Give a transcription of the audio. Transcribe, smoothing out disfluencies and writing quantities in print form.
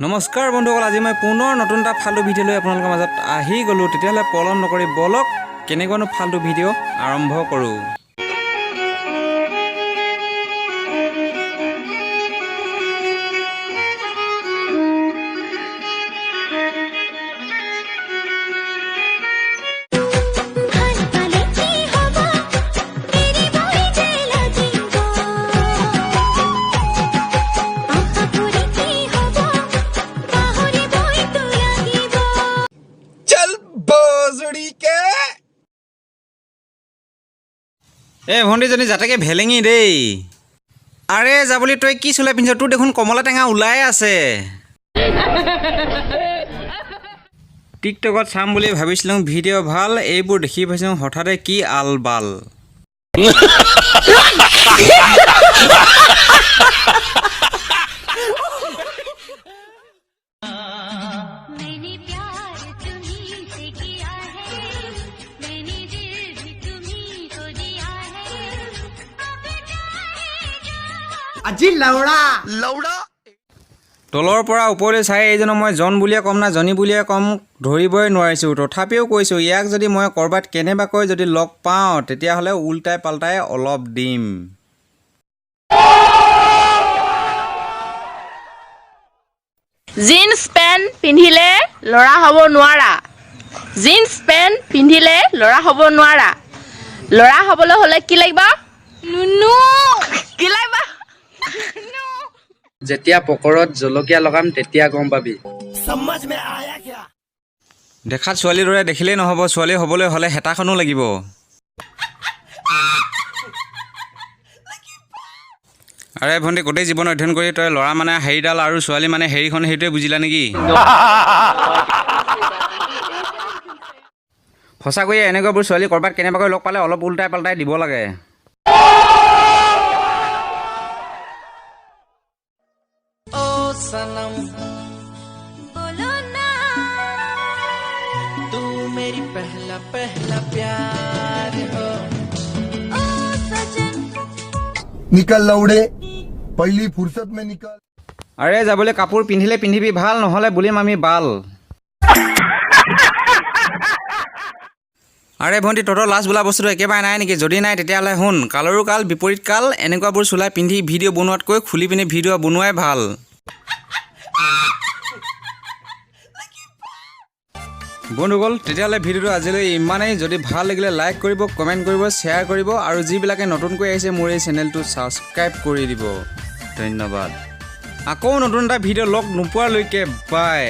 নমস্কাৰ বন্ধুসকল, আজি মই পুনৰ নতুন এটা ফাল্টু ভিডিঅ' লৈ আপোনালোকৰ মাজত আহি গ'লোঁ। তেতিয়াহ'লে পলম নকৰি বলক কেনেকুৱানো ফাল্টু ভিডিঅ' আৰম্ভ কৰোঁ। ভণ্টিজনী যাতেকে ভেলেঙি দেই। আৰে যাবলৈ তই কি চোলাই পিন্ধিছ? তোৰ দেখোন কমলা টেঙা ওলাই আছে। টিকটকত চাম বুলি ভাবিছিলোঁ, ভিডিঅ' ভাল, এইবোৰ দেখি পাইছোঁ হঠাতে কি আলবাল। তলৰ পৰা ওপৰলৈ চাই এইজনক মই জন বুলিয়ে ক'ম না জনী বুলিয়ে ক'ম ধৰিবই নোৱাৰিছোঁ। তথাপিও কৈছোঁ, ইয়াক যদি মই ক'ৰবাত কেনেবাকৈ যদি লগ পাওঁ তেতিয়াহ'লে উল্টাই পাল্টাই অলপ দিম। জিন্স পেণ্ট পিন্ধিলে ল'ৰা হ'ব নোৱাৰা। জিন্স পেণ্ট পিন্ধিলে ল'ৰা হ'ব নোৱাৰা। ল'ৰা হ'বলৈ হ'লে কি লাগিব? কি লাগিব? যেতিয়া পকৰত জলকীয়া লগাম তেতিয়া গম পাবি। দেখাত ছোৱালীৰ দৰে দেখিলেই নহ'ব, ছোৱালী হ'বলৈ হ'লে হেতাখনো লাগিব। আৰে ভণ্টি, গোটেই জীৱন অধ্যয়ন কৰি তই ল'ৰা মানে হেৰিডাল আৰু ছোৱালী মানে হেৰিখন সেইটোৱে বুজিলা নেকি? সঁচাকৈয়ে এনেকুৱাবোৰ ছোৱালী ক'ৰবাত কেনেবাকৈ লগ পালে অলপ উল্টাই পাল্টাই দিব লাগে। सनम बोलो ना तू मेरी पहला पहला प्यार हो ओ सजन निकल लौड़े पहली फुर्सत में निकल। আৰে যাবলৈ কাপোৰ পিন্ধিলে পিন্ধিবি ভাল, নহ'লে বুলিম আমি বাল। আৰে ভণ্টি, তহঁতৰ লাজ বোলা বস্তুটো একেবাৰে নাই নেকি? যদি নাই তেতিয়াহ'লে শুন, কালৰো কাল বিপৰীত কাল, এনেকুৱাবোৰ চোলাই পিন্ধি ভিডিঅ' বনোৱাতকৈ খুলি পিনি ভিডিঅ' বনোৱাই ভাল। বন্ধুসকল, তেতিয়াহ'লে ভিডিঅ'টো আজিলৈ ইমানেই। যদি ভাল লাগিলে লাইক কৰিব, কমেণ্ট কৰিব, শ্বেয়াৰ কৰিব আৰু যিবিলাকে নতুনকৈ আহিছে মোৰ এই চেনেলটো ছাবস্ক্ৰাইব কৰি দিব। ধন্যবাদ। আকৌ নতুন এটা ভিডিঅ' লগ নোপোৱালৈকে বাই।